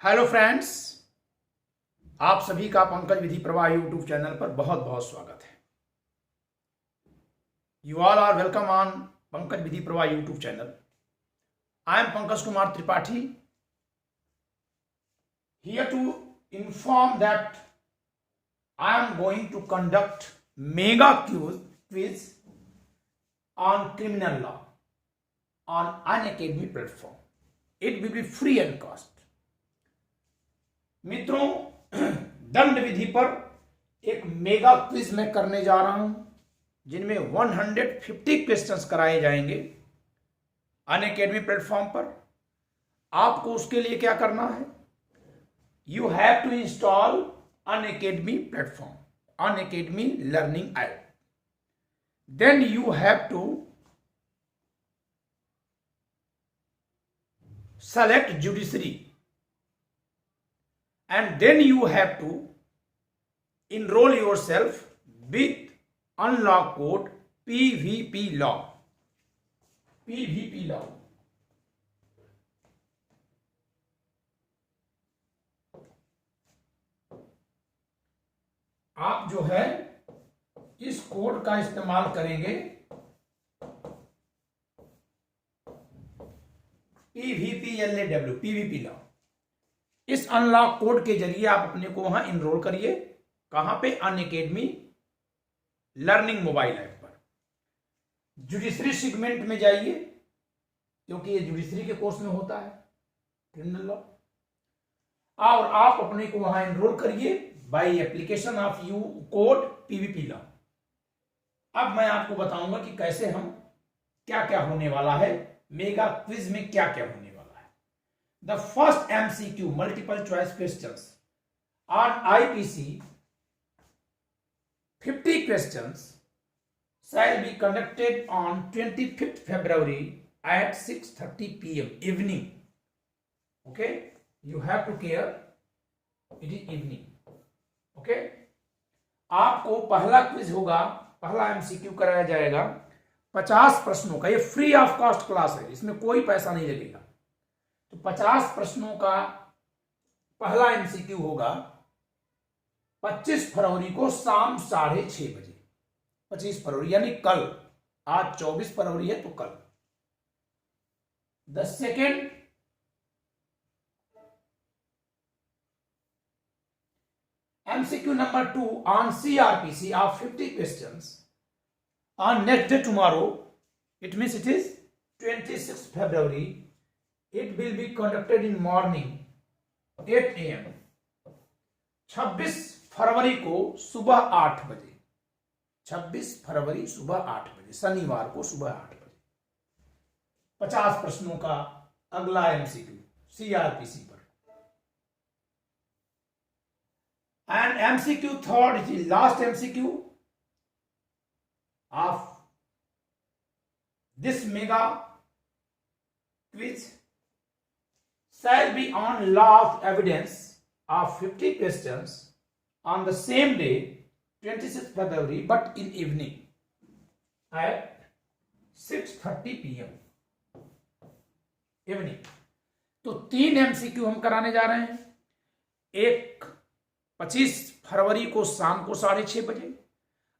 Hello friends, आप सभी का पंकज विधि प्रवाह यूट्यूब चैनल पर बहुत बहुत स्वागत है। You all are welcome on Pankaj Vidhi Pravah YouTube channel. I am Pankaj Kumar Tripathi here to inform that I am going to conduct mega quiz on criminal law on Unacademy platform. It will be free and cost. मित्रों, दंड विधि पर एक mega quiz मैं करने जा रहा हूं जिनमें 150 क्वेश्चंस कराए जाएंगे अनअकैडमी प्लेटफॉर्म पर। आपको उसके लिए क्या करना है? You have to install Unacademy platform, Unacademy learning app. Then you have to select judiciary, and then you have to enroll yourself with unlock code PVP law. PVP law. आप जो है इस कोड का इस्तेमाल करेंगे PVPLAW, PVP लॉ। इस unlock code के जरिए आप अपने को वहां इनरोल करिए। कहां पे? अनअकैडमी लर्निंग मोबाइल ऐप पर। जुडिशरी सेगमेंट में जाइए, क्योंकि ये जुडिशरी के कोर्स में होता है क्रिमिनल लॉ, और आप अपने को वहां इनरोल करिए by application of you code PVP law. अब मैं आपको बताऊंगा कि कैसे हम क्या क्या होने वाला है मेगा क्विज में, क्या क्या होने वाला है। The first MCQ multiple choice questions on IPC 50 questions shall be conducted on 25th February at 6:30 PM evening. Okay, you have to care it is evening. Okay, आपको पहला क्विज होगा, पहला MCQ कराया जाएगा 50 प्रश्नों का। ये फ्री ऑफ कॉस्ट क्लास है, इसमें कोई पैसा नहीं लगेगा। तो 50 प्रश्नों का पहला MCQ होगा 25 फरवरी को शाम 6:30 बजे। 25 फरवरी यानी कल, आज 24 फरवरी है तो कल। The second MCQ number 2 on CRPC of 50 questions on next day tomorrow. It means it is 26th February. It will be conducted in morning 8 AM. 26 फरवरी को सुबह 8 बजे। 26 फरवरी सुबह 8 बजे, शनिवार को सुबह 8 बजे। 50 प्रश्नों का अगला MCQ CRPC पर। And MCQ third is the last MCQ of this mega quiz shall be on law of evidence of 50 questions on the same day 26th February but in evening at 6:30 PM evening. तो 3 MCQ हम कराने जा रहे हैं। एक 25 फरवरी को शाम को 6:30 बजे,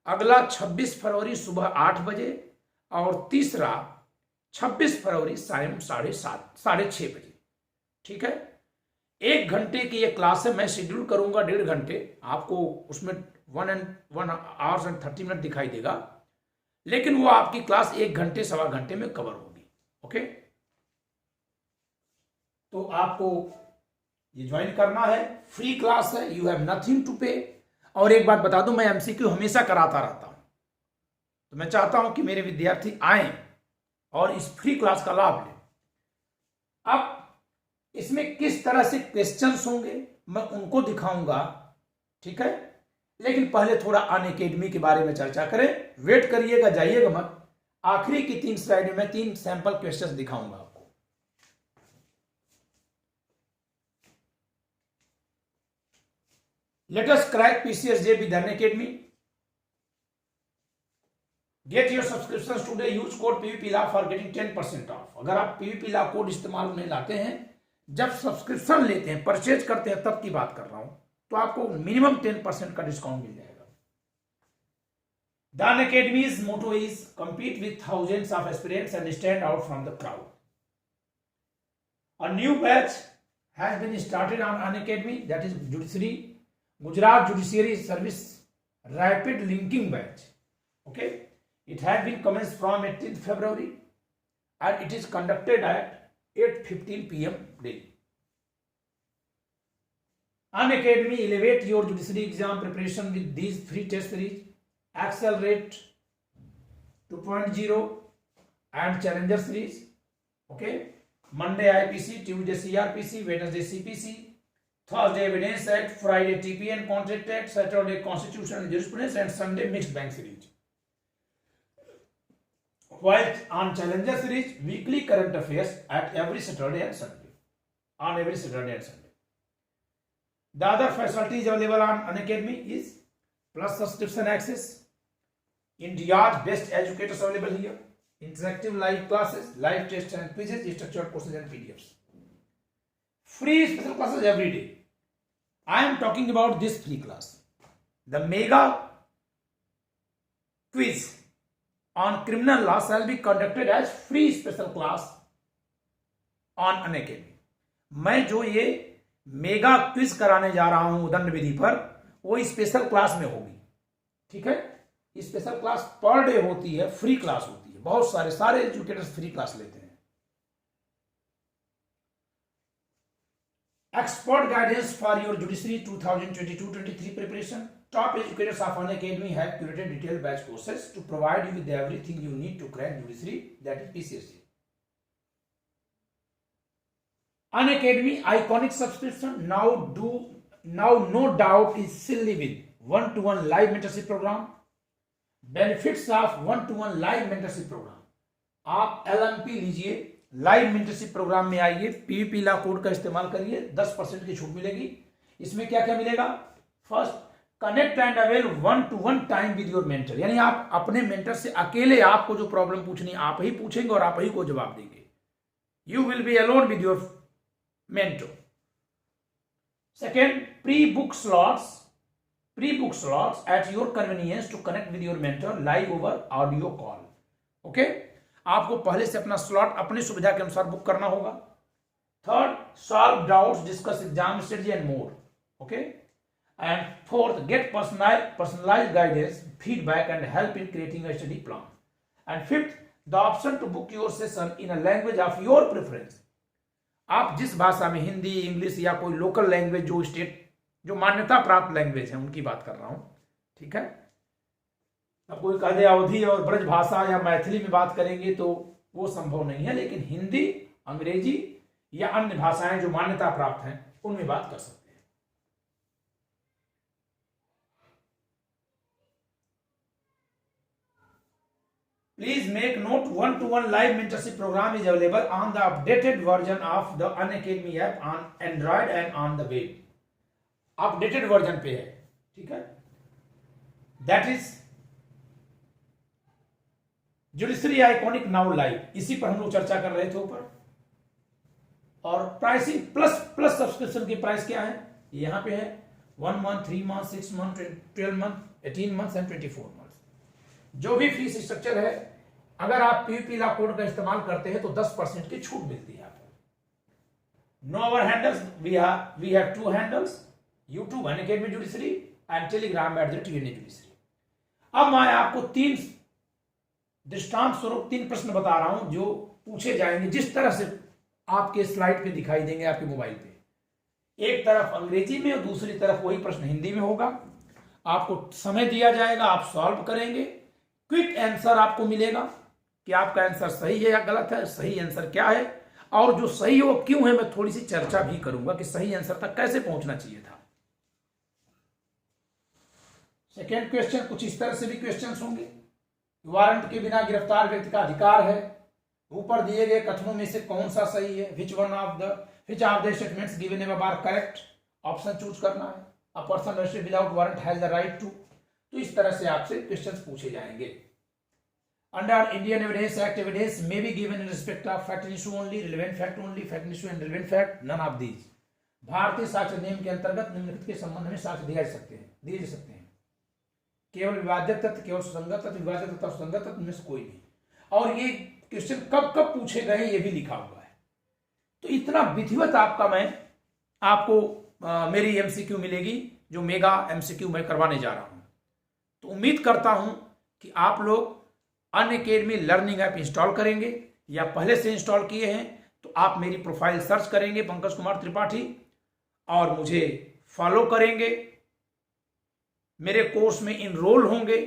अगला 26 फरवरी सुबह 8 बजे, और तीसरा 26 फरवरी शाम 6:30 बजे। ठीक है, 1 घंटे की ये क्लास है। मैं शेड्यूल करूंगा 1.5 घंटे, आपको उसमें 1 hours and 30 minutes दिखाई देगा, लेकिन वो आपकी क्लास 1 घंटे सवा घंटे में कवर होगी। ओके, तो आपको ये ज्वाइन करना है, फ्री क्लास है, यू हैव नथिंग टू पे। और एक बात बता दूं, मैं MCQ हमेशा कराता रहता हूं, तो मैं चाहता हूं कि मेरे विद्यार्थी आए और इस फ्री क्लास का लाभ लें। अब इसमें किस तरह से क्वेश्चंस होंगे मैं उनको दिखाऊंगा, ठीक है, लेकिन पहले थोड़ा अनअकैडमी के बारे में चर्चा करें। वेट करिएगा, जाइएगा मत। आखिरी की 3 स्लाइड में 3 सैंपल क्वेश्चंस दिखाऊंगा आपको। Let us crack PCSJ with Unacademy. Get your subscriptions today. Use code PVP Law for getting 10% off. अगर आप PVP Law कोड इस्तेमाल में लाते हैं जब सब्सक्रिप्शन लेते हैं, परचेज करते हैं, तब की बात कर रहा हूं, तो आपको मिनिमम 10% का डिस्काउंट मिल जाएगा। The Unacademy's motto is compete with thousands of aspirants and stand out from the crowd. A new batch has been started on Unacademy, that is Judiciary, Gujarat Judiciary Service Rapid Linking Batch. Okay, it has been commenced from 18th February and it is conducted at 8:15 p.m. daily. Unacademy elevate your judiciary exam preparation with these free test series: Accelerate 2.0 and Challenger series. Okay, Monday IPC, Tuesday CRPC, Wednesday CPC, Thursday Evidence Act, Friday TPN Contract Act, Saturday Constitutional Jurisprudence, and Sunday Mixed Bank series. While on Challenger series, weekly current affairs at every Saturday and Sunday. On every Saturday and Sunday. The other facilities available on Unacademy is plus subscription access, India's best educators available here, interactive live classes, live tests and quizzes, structured courses and PDFs. Free special classes every day. I am talking about this free class. The mega quiz on criminal law shall be conducted as free special class on Unacademy. मैं जो ये mega quiz कराने जा रहा हूं दंड विधि पर, वो स्पेशल क्लास में होगी। ठीक है, स्पेशल क्लास पर डे होती है, फ्री क्लास होती है। बहुत सारे एजुकेटर्स फ्री क्लास लेते हैं। Expert guidance for your judiciary 2022-23 preparation. Top educators of Unacademy have curated detailed batch courses to provide you with everything you need to crack judiciary, that is PCSC. Unacademy iconic subscription now no doubt is silly with one-to-one live mentorship program. Benefits of one-to-one live mentorship program. आप LMP लीजिए, live mentorship programme में आइए, PVP law code का इस्तेमाल करिए, 10% की छूट मिलेगी। इसमें क्या क्या मिलेगा? First, connect and avail one-to-one time with your mentor, यानी आप अपने मेंटर से अकेले आपको जो प्रॉब्लम पूछनी आप ही पूछेंगे और आप ही को जवाब देंगे। You will be alone with your mentor. Second, pre book slots at your convenience to connect with your mentor live over audio call. Okay, आपको पहले से अपना स्लॉट अपनी सुविधा के अनुसार बुक करना होगा। Third, solve doubts, discuss exam strategy and more. Okay, and fourth, get personalized guidance, feedback and help in creating a study plan. And fifth, the option to book your session in a language of your preference. आप जिस भाषा में, Hindi, English या कोई local language जो state जो मान्यता प्राप्त लैंग्वेज है उनकी बात कर रहा हूं। ठीक है, अब कोई कह दे अवधी और ब्रज भाषा या मैथिली में बात करेंगे तो वो संभव नहीं है, लेकिन हिंदी, अंग्रेजी या अन्य भाषाएं जो मान्यता प्राप्त हैं उनमें बात कर सकते हैं। Please make note, one-to-one live mentorship program is available on the updated version of the Unacademy app on Android and on the web. Updated version पे है। ठीक है, that is judiciary iconic now live, इसी पर हम लोग चर्चा कर रहे थे ऊपर। और प्राइसिंग प्लस सब्सक्रिप्शन की प्राइस क्या है, यहां पे है 1 month, 3 months, 6 months, 12 months, 18 months and 24 months। जो भी फीस स्ट्रक्चर है, अगर आप पीवीपी लॉ कोड का इस्तेमाल करते हैं तो 10% की छूट मिलती है आपको। Know our handles, we have 2 handles, YouTube Unacademy Judiciary and Telegram @TNA Judiciary। अब मैं आपको 3 दृष्टांत स्वरूप 3 प्रश्न बता रहा हूं जो पूछे जाएंगे, जिस तरह से आपके स्लाइड पे दिखाई देंगे आपके मोबाइल पे। एक तरफ अंग्रेजी में और दूसरी तरफ वही प्रश्न हिंदी में होगा। आपको समय दिया जाएगा, आप सॉल्व करेंगे, क्विक आंसर आपको मिलेगा कि आपका आंसर सही है या गलत है, सही आंसर क्या है और जो सही हो क्यों है। मैं थोड़ी सी चर्चा भी करूंगा कि सही आंसर तक कैसे पहुंचना चाहिए था। सेकेंड क्वेश्चन कुछ इस तरह से भी क्वेश्चंस होंगे। वारंट के बिना गिरफ्तार व्यक्ति का अधिकार है, ऊपर दिए गए कथनों में से कौन सा सही है, which of the statements given above are correct, option choose करना है। A person arrested without warrant has the right to. तो इस तरह से आपसे क्वेश्चंस पूछे जाएंगे। Under Indian Evidence Act evidence may be given in respect of fact and issue only, relevant fact only, fact and issue and relevant fact none of these. भारतीय साक्ष्य अधिनियम के अंतर्गत निम्नलिखित के संबंध में साक्ष्य दिए जा सकते हैं केवल विवादित तथ्य, केवल सुसंगत तथ्य, विवादित तथा सुसंगत तथ्य में से कोई नहीं। और ये क्वेश्चन कब कब पूछे गए ये भी लिखा हुआ है। तो इतना विधिवत आपका मैं आपको मेरी एमसीक्यू मिलेगी जो मेगा एमसीक्यू मैं करवाने जा रहा हूं। तो उम्मीद करता हूं कि आप लोग अनअकैडमी लर्निंग ऐप इंस्टॉल करेंगे या पहले से इंस्टॉल किए हैं तो आप मेरी प्रोफाइल सर्च करेंगे पंकज कुमार त्रिपाठी और मुझे फॉलो करेंगे, मेरे कोर्स में इनरोल होंगे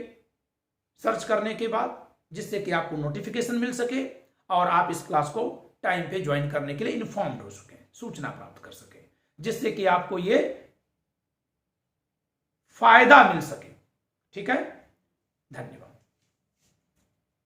सर्च करने के बाद, जिससे कि आपको नोटिफिकेशन मिल सके और आप इस क्लास को टाइम पे ज्वाइन करने के लिए इन्फॉर्म्ड हो सके, सूचना प्राप्त कर सके, जिससे कि आपको ये फायदा मिल सके। ठीक है, धन्यवाद।